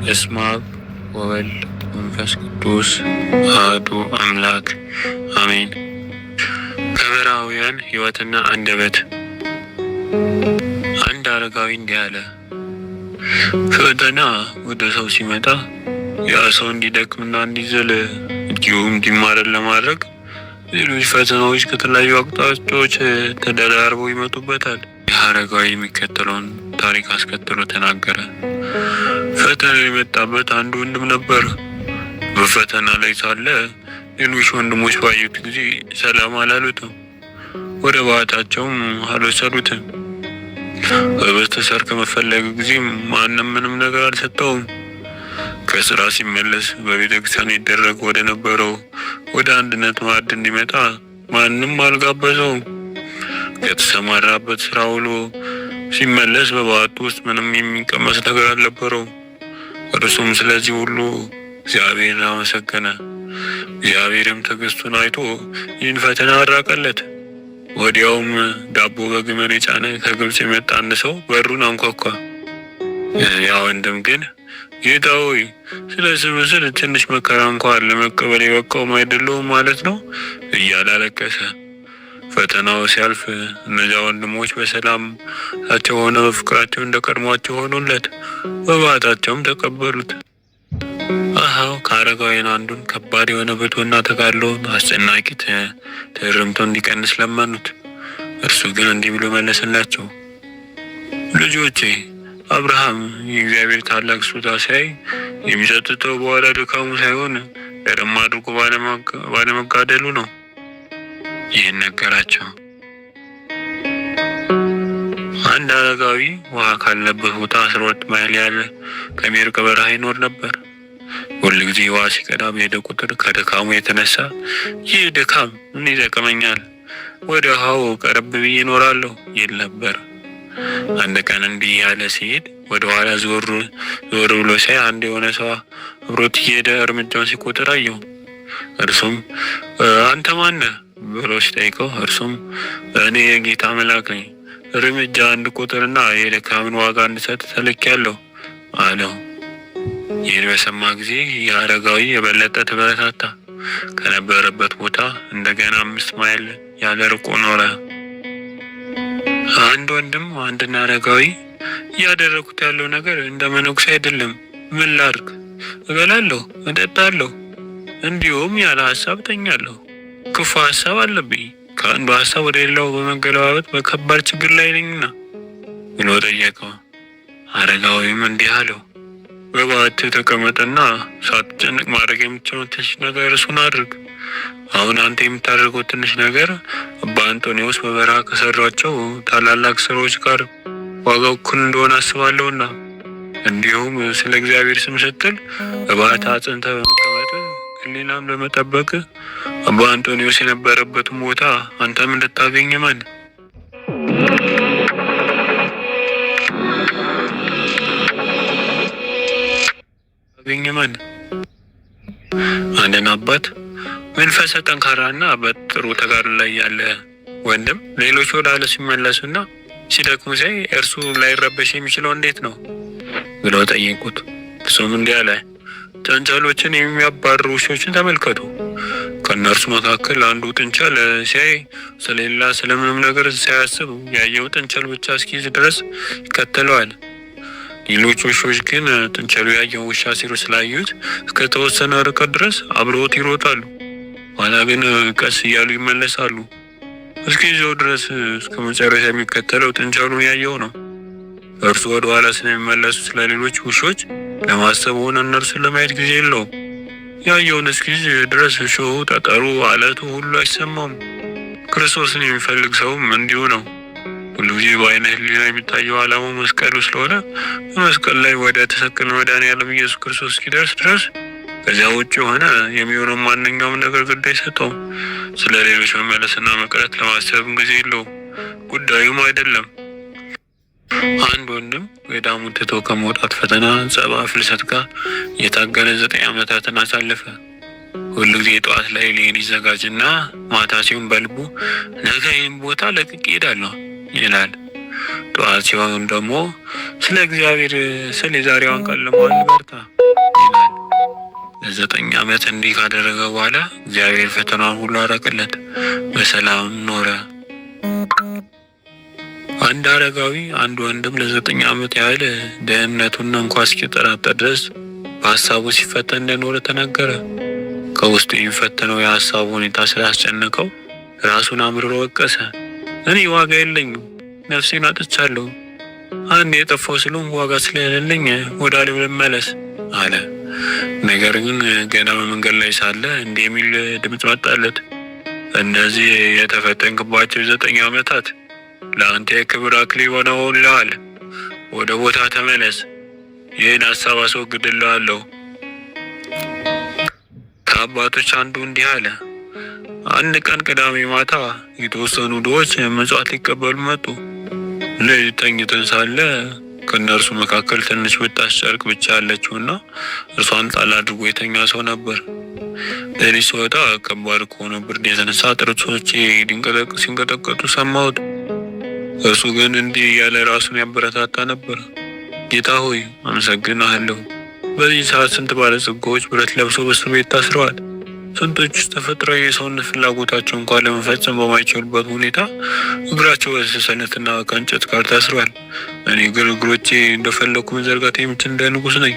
በስመ አብ ወወልድ መንፈስ ቅዱስ አሐዱ አምላክ አሜን። ከዕብራውያን ሕይወትና አንደበት። አንድ አረጋዊ እንዲህ አለ። ፈተና ወደ ሰው ሲመጣ ያ ሰው እንዲደክምና እንዲዝል እንዲሁም እንዲማረር ለማድረግ ሌሎች ፈተናዎች ከተለያዩ አቅጣጫዎች ተደራርበው ይመጡበታል። ይህ አረጋዊ የሚከተለውን ታሪክ አስከትሎ ተናገረ። ፈተና የመጣበት አንድ ወንድም ነበር። በፈተና ላይ ሳለ ሌሎች ወንድሞች ባዩት ጊዜ ሰላም አላሉትም፣ ወደ በዓታቸውም አልወሰዱትም። በበስተሰርክ መፈለግ ጊዜ ማንም ምንም ነገር አልሰጠውም። ከስራ ሲመለስ በቤተ ክርስቲያን ይደረግ ወደ ነበረው ወደ አንድነት ማዕድ እንዲመጣ ማንም አልጋበዘውም። ከተሰማራበት ስራ ውሎ ሲመለስ በበዓቱ ውስጥ ምንም የሚቀመስ ነገር አልነበረውም። እርሱም ስለዚህ ሁሉ እግዚአብሔርን አመሰገነ። እግዚአብሔርም ትዕግስቱን አይቶ ይህን ፈተና አራቀለት። ወዲያውም ዳቦ በግመል የጫነ ከግብጽ የመጣ አንድ ሰው በሩን አንኳኳ። ያ ወንድም ግን ጌታ ሆይ ስለ ስምህ ስል ትንሽ መከራ እንኳን ለመቀበል የበቃውም አይደለሁም ማለት ነው እያለ አለቀሰ። ፈተናው ሲያልፍ እነዚያ ወንድሞች በሰላም ታቸው ሆነ በፍቅራቸው እንደቀድሟቸው ሆኑለት፣ በበዓታቸውም ተቀበሉት። ከአረጋውያን አንዱን ከባድ የሆነ ብርቱና ተጋድሎውን አስጨናቂ ትርምቶ እንዲቀንስ ለመኑት። እርሱ ግን እንዲህ ብሎ መለሰላቸው። ልጆቼ አብርሃም የእግዚአብሔር ታላቅ ስጦታ ሲያይ የሚጸጥተው በኋላ ድካሙ ሳይሆን ቀደም አድርጎ ባለመጋደሉ ነው። ይህን ነገራቸው። አንድ አረጋዊ ውሃ ካለበት ቦታ 12 ማይል ያለ ከሚርቅ በረሃ ይኖር ነበር። ሁል ጊዜ ውሃ ሲቀዳ በሄደ ቁጥር ከድካሙ የተነሳ ይህ ድካም ምን ይጠቅመኛል፣ ወደ ውሃው ቀረብ ብዬ እኖራለሁ ይል ነበር። አንድ ቀን እንዲህ ያለ ሲሄድ ወደ ኋላ ዞር ብሎ ሲያይ አንድ የሆነ ሰው አብሮት እየሄደ እርምጃውን ሲቆጥር አየው። እርሱም አንተ ማነህ ብሎ ሲጠይቀው እርሱም እኔ የጌታ መልአክ ነኝ፣ እርምጃ እንድቆጥርና የድካምን ዋጋ እንድሰጥ ተልኬያለሁ አለው። ይህን በሰማ ጊዜ የአረጋዊ የበለጠ ተበረታታ። ከነበረበት ቦታ እንደገና 5 ማይል ያለ ርቆ ኖረ። አንድ ወንድም አንድን አረጋዊ እያደረኩት ያለው ነገር እንደ መነኩሴ አይደለም፣ ምን ላድርግ? እበላለሁ፣ እጠጣለሁ፣ እንዲሁም ያለ ሀሳብ ተኛለሁ። ክፉ ሀሳብ አለብኝ፣ ከአንዱ ሀሳብ ወደ ሌላው በመገለባበጥ በከባድ ችግር ላይ ነኝና ብሎ ጠየቀው። አረጋዊም እንዲህ አለው፣ በበዓትህ ተቀመጥና ሳትጨንቅ ማድረግ የምትችለው ትንሽ ነገር እሱን አድርግ። አሁን አንተ የምታደርገው ትንሽ ነገር አባ አንጦንዮስ በበረሃ ከሰሯቸው ታላላቅ ስራዎች ጋር ዋጋው እኩል እንደሆነ አስባለሁና፣ እንዲሁም ስለ እግዚአብሔር ስም ስትል በበዓትህ አጽንተህ በመቀመጥ ሕሊናም ለመጠበቅ አባ አንጦንዮስ የነበረበትን ቦታ አንተም እንድታገኝ ማን አንድን አባት መንፈሰ ጠንካራና በጥሩ ተጋድሎ ላይ ያለ ወንድም ሌሎች ወደ ኋላ ሲመለሱና ሲደክሙ ሲያይ እርሱ ላይረበሽ የሚችለው እንዴት ነው ብለው ጠየቁት። እሱም እንዲህ አለ፣ ጥንቸሎችን የሚያባርሩ ውሾችን ተመልከቱ። ከእነርሱ መካከል አንዱ ጥንቸል ሲያይ ስለሌላ ስለምንም ነገር ሳያስብ ያየው ጥንቸል ብቻ እስኪይዝ ድረስ ይከተለዋል። ሌሎች ውሾች ግን ጥንቸሉ ያየው ውሻ ሲሮጥ ስላዩት እስከተወሰነ ርቀት ድረስ አብረውት ይሮጣሉ። ኋላ ግን ቀስ እያሉ ይመለሳሉ። እስኪይዘው ድረስ እስከ መጨረሻ የሚከተለው ጥንቸሉን ያየው ነው። እርሱ ወደ ኋላ ስለሚመለሱ ስለሌሎች ውሾች ለማሰብ ሆነ እነርሱን ለማየት ጊዜ የለውም። ያየውን እስኪይዝ ድረስ እሾሁ፣ ጠጠሩ፣ አለቱ ሁሉ አይሰማውም። ክርስቶስን የሚፈልግ ሰውም እንዲሁ ነው። ሁሉ ጊዜ በዓይነ ሕሊና የሚታየው ዓላማው መስቀሉ ስለሆነ በመስቀል ላይ ወደ ተሰቀለ መድኃኔዓለም ኢየሱስ ክርስቶስ እስኪደርስ ድረስ ከዚያ ውጭ የሆነ የሚሆነው ማንኛውም ነገር ግድ አይሰጠውም። ስለ ሌሎች መመለስና መቅረት ለማሰብም ጊዜ የለውም፣ ጉዳዩም አይደለም። አንድ ወንድም ገዳሙን ትቶ ከመውጣት ፈተና፣ ጸባ፣ ፍልሰት ጋር የታገለ 9 ዓመታትን አሳለፈ። ሁሉ ጊዜ ጠዋት ላይ ሊሄድ ይዘጋጅና ማታ ሲሆን በልቡ ነገ ይህን ቦታ ለቅቄ እሄዳለሁ ይላል። ጠዋት ሲሆን ደግሞ ስለ እግዚአብሔር ስለ የዛሬዋን ቀን ለመዋል በርታ ይላል። ለ9 ዓመት እንዲህ ካደረገ በኋላ እግዚአብሔር ፈተናውን ሁሉ አራቀለት፣ በሰላም ኖረ። አንድ አረጋዊ አንድ ወንድም ለ9 ዓመት ያህል ደህንነቱን እንኳ እስኪጠራጠር ድረስ በሀሳቡ ሲፈተን እንደኖረ ተናገረ። ከውስጡ የሚፈተነው የሀሳቡ ሁኔታ ስላስጨነቀው ራሱን አምርሮ ወቀሰ። እኔ ዋጋ የለኝም፣ ነፍሴን አጥቻለሁ። አንድ የጠፋው ስለሆንኩ ዋጋ ስለሌለኝ ወደ ዓለም ልመለስ አለ። ነገር ግን ገና በመንገድ ላይ ሳለ እንዲህ የሚል ድምፅ መጣለት። እነዚህ የተፈተንክባቸው 9 ዓመታት ለአንተ የክብር አክሊል ሆነውልሃል። ወደ ቦታ ተመለስ፣ ይህን ሀሳብ አስወግድልሃለሁ። ከአባቶች አንዱ እንዲህ አለ። አንድ ቀን ቅዳሜ ማታ የተወሰኑ ድሆች ምጽዋት ሊቀበሉ መጡ። ሌሊት ተኝተን ሳለ ከእነርሱ መካከል ትንሽ ብጣሽ ጨርቅ ብቻ ያለችውና እርሷን ጣል አድርጎ የተኛ ሰው ነበር። ሌሊት ስወጣ ከባድ ከሆነ ብርድ የተነሳ ጥርሶቼ ሲንቀጠቀጡ ሰማሁት። እርሱ ግን እንዲህ እያለ ራሱን ያበረታታ ነበር። ጌታ ሆይ አመሰግናለሁ። በዚህ ሰዓት ስንት ባለጸጋዎች ብረት ለብሰው በእስር ቤት ታስረዋል። ስንቶች ተፈጥሯዊ የሰውነት ፍላጎታቸው እንኳን ለመፈጸም በማይችሉበት ሁኔታ እግራቸው በሰንሰለትና ከእንጨት ጋር ታስረዋል። እኔ ግን እግሮቼ እንደፈለኩ መዘርጋት የምችል እንደ ንጉሥ ነኝ።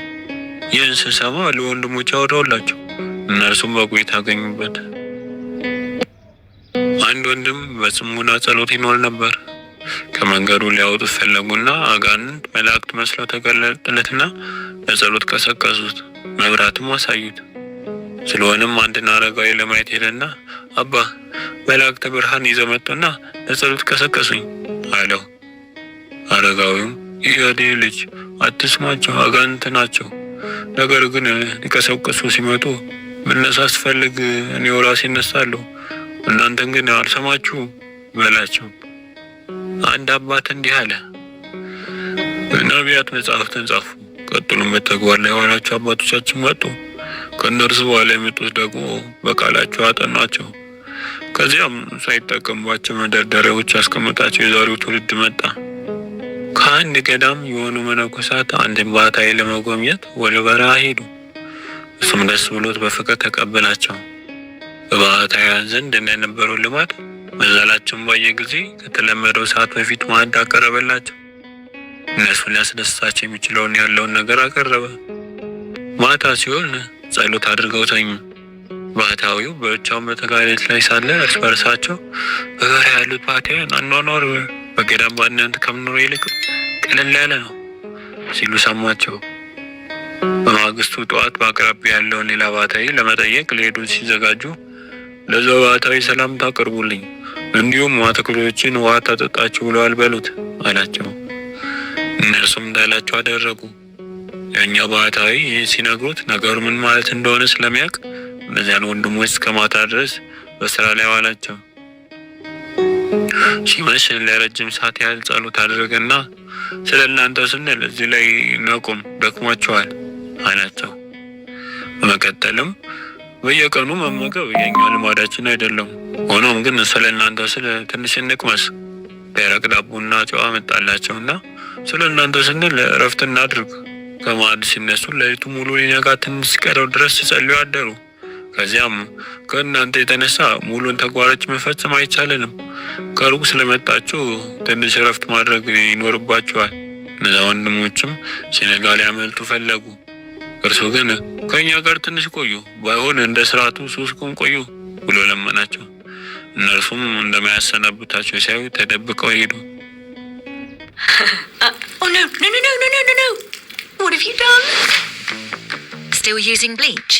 ይህን ስሰማ ለወንድሞች አወራሁላቸው፣ እነርሱም በቆይታ አገኙበት። አንድ ወንድም በጽሞና ጸሎት ይኖር ነበር። ከመንገዱ ሊያወጡት ፈለጉና አጋንንት መላእክት መስለው ተገለጡለትና ለጸሎት ቀሰቀሱት፣ መብራትም አሳዩት። ስለሆነም አንድን አረጋዊ ለማየት ሄደና አባ መላእክት ብርሃን ይዘው መጡና ለጸሎት ቀሰቀሱኝ አለው። አረጋዊውም የኔ ልጅ አትስማቸው፣ አጋንንት ናቸው። ነገር ግን ሊቀሰቅሱ ሲመጡ መነሳት ስፈልግ እኔው ራሴ እነሳለሁ፣ እናንተን ግን አልሰማችሁም በላቸው። አንድ አባት እንዲህ አለ። ነቢያት መጽሐፍትን ጻፉ፣ ቀጥሎም በተግባር ላይ የዋላቸው አባቶቻችን መጡ። ከእነርሱ በኋላ የመጡት ደግሞ በቃላቸው አጠኗቸው። ከዚያም ሳይጠቀሙባቸው መደርደሪያዎች ያስቀመጣቸው የዛሬው ትውልድ መጣ። ከአንድ ገዳም የሆኑ መነኮሳት አንድን ባህታዊ ለመጎብኘት ወደ በረሃ ሄዱ። እሱም ደስ ብሎት በፍቅር ተቀበላቸው። በባህታውያን ዘንድ እንደነበረው ልማድ መዛላቸውን ባየ ጊዜ ከተለመደው ሰዓት በፊት ማዕድ አቀረበላቸው። እነሱን ሊያስደስታቸው የሚችለውን ያለውን ነገር አቀረበ። ማታ ሲሆን ጸሎት አድርገው ተኙ። ባህታዊው በብቻውን በተጋደት ላይ ሳለ እርስ በርሳቸው በበረሃ ያሉት ባህታውያን አኗኗር በገዳም ባንነት ከምኖር ይልቅ ቀለል ያለ ነው ሲሉ ሰማቸው። በማግስቱ ጠዋት በአቅራቢያ ያለውን ሌላ ባህታዊ ለመጠየቅ ሊሄዱ ሲዘጋጁ ለዛው ባህታዊ ሰላምታ አቅርቡልኝ፣ እንዲሁም አትክልቶችን ውሃ ታጠጣችሁ ብለዋል በሉት አላቸው። እነርሱም እንዳላቸው አደረጉ። ያኛው ባህታዊ ይህን ሲነግሩት ነገሩ ምን ማለት እንደሆነ ስለሚያውቅ እነዚያን ወንድሞች እስከ ማታ ድረስ በስራ ላይ ዋላቸው። ሲመሽ ለረጅም ሰዓት ያህል ጸሎት አደረገና ስለ እናንተ ስንል እዚህ ላይ ነቁም፣ ደክሟቸዋል አላቸው። በመቀጠልም በየቀኑ መመገብ የኛ ልማዳችን አይደለም። ሆኖም ግን ስለ እናንተ ስለ ትንሽ እንቅመስ። ደረቅ ዳቦና ጨው አመጣላቸውና ስለ እናንተ ስንል እረፍት እናድርግ። ከማዕድ ሲነሱ ሌሊቱ ሙሉ ሊነጋ ትንሽ ሲቀረው ድረስ ሲጸልዩ አደሩ። ከዚያም ከእናንተ የተነሳ ሙሉን ተግባሮች መፈጸም አይቻልንም። ከሩቅ ስለመጣችሁ ትንሽ እረፍት ማድረግ ይኖርባችኋል። እነዛ ወንድሞችም ሲነጋ ሊያመልጡ ፈለጉ። እርሱ ግን ከእኛ ጋር ትንሽ ቆዩ፣ ባይሆን እንደ ስርዓቱ 3 ቀን ቆዩ ብሎ ለመናቸው። እነርሱም እንደማያሰናብታቸው ሲያዩ ተደብቀው ሄዱ። Oh no. What have you done? Still using bleach?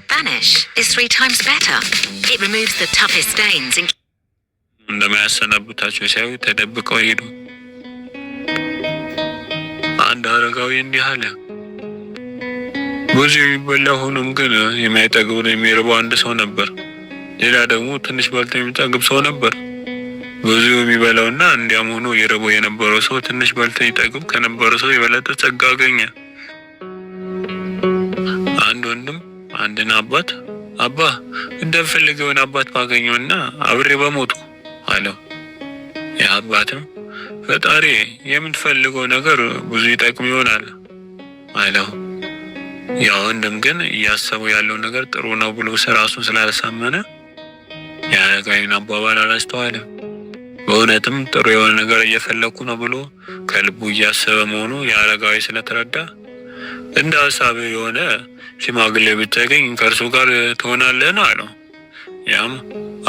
Vanish is 3 times better. It removes the toughest stains and እንደማያሰናብታቸው ሲያዩ ተደብቀው ሄዱ። አንድ አረጋዊ እንዲህ አለ። ብዙ የሚበላ ሆኖም ግን የማይጠግብ የሚርበው አንድ ሰው ነበር። ሌላ ደግሞ ትንሽ በልቶ የሚጠግብ ሰው ነበር። ብዙ የሚበላውና እንዲያም ሆኖ የረበው የነበረው ሰው ትንሽ በልቶ ይጠግብ ከነበረው ሰው የበለጠ ጸጋ አገኘ። አንድ ወንድም አንድን አባት አባ እንደምፈልገውን አባት ባገኘውና አብሬ በሞቱ አለው። ያ አባትም ፈጣሪ የምትፈልገው ነገር ብዙ ይጠቅም ይሆናል አለው። ያ ወንድም ግን እያሰቡ ያለው ነገር ጥሩ ነው ብሎ ራሱን ስላልሳመነ የአረጋዊን አባባል አላስተዋለም። በእውነትም ጥሩ የሆነ ነገር እየፈለኩ ነው ብሎ ከልቡ እያሰበ መሆኑ የአረጋዊ ስለተረዳ እንደ ሀሳብ የሆነ ሽማግሌ ብታገኝ ከእርሱ ጋር ትሆናለህ ነው አለው። ያም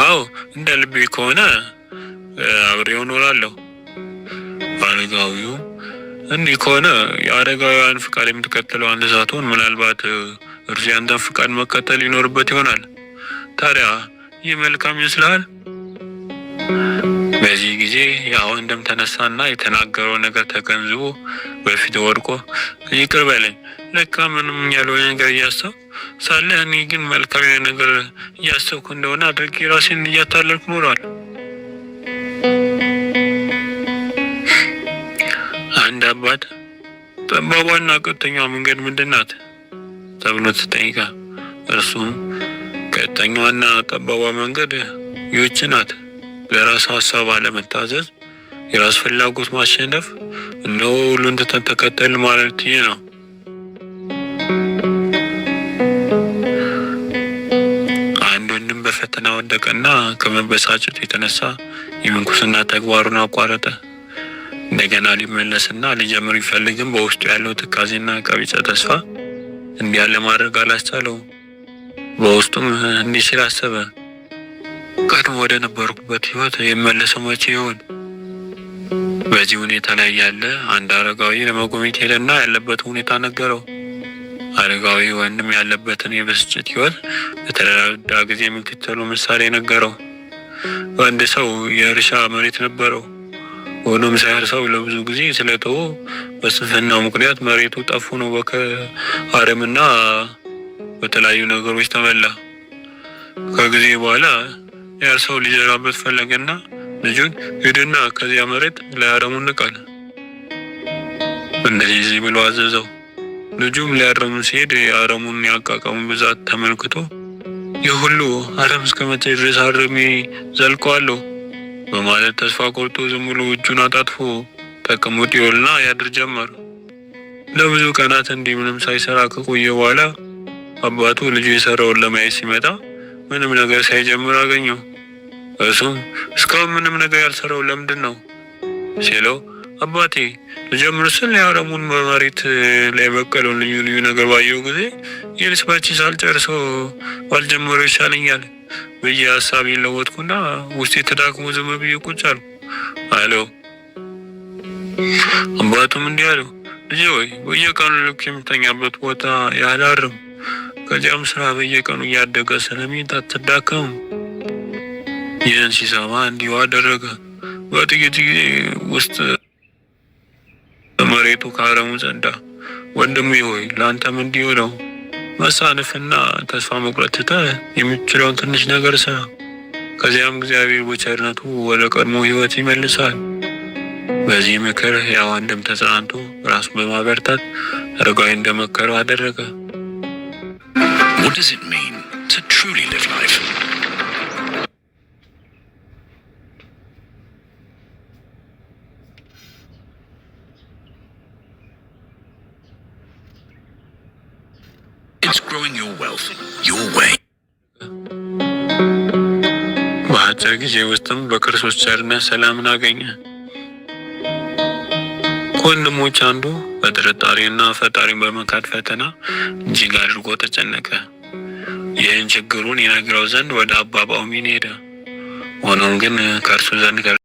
አዎ እንደ ልቤ ከሆነ አብሬው እኖራለሁ። አረጋዊው እንዲህ ከሆነ የአረጋውያን ፍቃድ የምትከተለው አንተ ሳትሆን ምናልባት እርሱ ያንተን ፍቃድ መከተል ይኖርበት ይሆናል። ታዲያ ይህ መልካም ይመስልሃል? በዚህ ጊዜ ያ ወንድም ተነሳና የተናገረው ነገር ተገንዝቦ በፊት ወድቆ ይቅር በለኝ፣ ለካ ምንም ያልሆነ ነገር እያሰብኩ ሳለ እኔ ግን መልካም ነገር እያሰብኩ እንደሆነ አድርጌ ራሴን እያታለልኩ ኖሯል። አንድ አባት ጠባቧና ቀጥተኛዋ መንገድ ምንድን ናት ተብሎ ተጠይቃ፣ እርሱም ቀጥተኛዋና ጠባቧ መንገድ ይህች ናት፣ ለራስ ሀሳብ አለመታዘዝ፣ የራስ ፍላጎት ማሸነፍ፣ እነሆ ሁሉን ትተን ተከተል ማለት ይህ ነው። አንድ ወንድም በፈተና ወደቀና ከመበሳጨት የተነሳ የምንኩስና ተግባሩን አቋረጠ። እንደገና ሊመለስና ሊጀምር ቢፈልግም በውስጡ ያለው ትካዜና ቀቢጸ ተስፋ እንዲህ ያለ ማድረግ አላስቻለውም። በውስጡም እንዲህ ሲል አሰበ፣ ቀድሞ ወደ ነበርኩበት ህይወት የመለሰው መቼ ይሆን? በዚህ ሁኔታ ላይ ያለ አንድ አረጋዊ ለመጎብኘት ሄደና ያለበት ሁኔታ ነገረው። አረጋዊ ወንድም ያለበትን የብስጭት ህይወት በተረዳ ጊዜ የሚከተሉ ምሳሌ ነገረው። አንድ ሰው የእርሻ መሬት ነበረው። ሆኖም ሳያርሰው ለብዙ ጊዜ ስለተወው በስንፍናው ምክንያት መሬቱ ጠፉ ነው በአረምና በተለያዩ ነገሮች ተመላ። ከጊዜ በኋላ ያርሰው ሊዘራበት ፈለገና ልጁን ሂድና ከዚያ መሬት ለአረሙ ንቀል እንደዚህ ብሎ አዘዘው። ልጁም ሊያርም ሲሄድ የአረሙን ያቃቀሙ ብዛት ተመልክቶ ይህ ሁሉ አረም እስከ መቼ ድረስ አርሜ ዘልቀዋለሁ በማለት ተስፋ ቆርጦ ዝም ብሎ እጁን አጣጥፎ ተቀምጦ ይውልና ያድር ጀመር። ለብዙ ቀናት እንዲህ ምንም ሳይሰራ ከቆየ በኋላ አባቱ ልጁ የሰራውን ለማየት ሲመጣ ምንም ነገር ሳይጀምር አገኘው። እሱም እስካሁን ምንም ነገር ያልሰራው ለምንድን ነው ሲለው፣ አባቴ ልጀምር ስል የአረሙን በመሬት ላይ በቀለውን ልዩ ልዩ ነገር ባየው ጊዜ ይህንስ መቼ ሳልጨርሰው ባልጀመረው ይሻለኛል ብዬ ሀሳቤን ለወጥኩና ውስጤ ተዳክሞ ዝም ብዬ ቁጭ አልኩ አለው። አባቱም እንዲህ አለው፣ ልጄ ሆይ በየቀኑ ልክ የምተኛበት ቦታ ያህል አርም፣ ከዚያም ስራ በየቀኑ እያደገ ስለሚሄድ አትዳከምም። ይህን ሲሰማ እንዲሁ አደረገ። በጥቂት ጊዜ ውስጥ መሬቱ ከአረሙ ጸዳ። ወንድሜ ሆይ ለአንተም እንዲሁ ነው። መሳነፍና ተስፋ መቁረጥ ትተህ የምትችለውን ትንሽ ነገር ስራ። ከዚያም እግዚአብሔር በቸርነቱ ወደ ቀድሞ ህይወት ይመልሳል። በዚህ ምክር ያ ወንድም ተጽናንቶ ራሱን በማበርታት አረጋዊ እንደመከረው አደረገ። What does it mean to truly live life? It's growing your wealth your way. በአጭር ጊዜ ውስጥም በክርስቶስ ቸርነት ሰላምን አገኘ። ከወንድሞች አንዱ በጥርጣሬና ፈጣሪን በመካድ ፈተና እጅግ አድርጎ ተጨነቀ። ይህን ችግሩን ይነግረው ዘንድ ወደ አባ ጳውሜን ሄደ። ሆኖም ግን ከእርሱ ዘንድ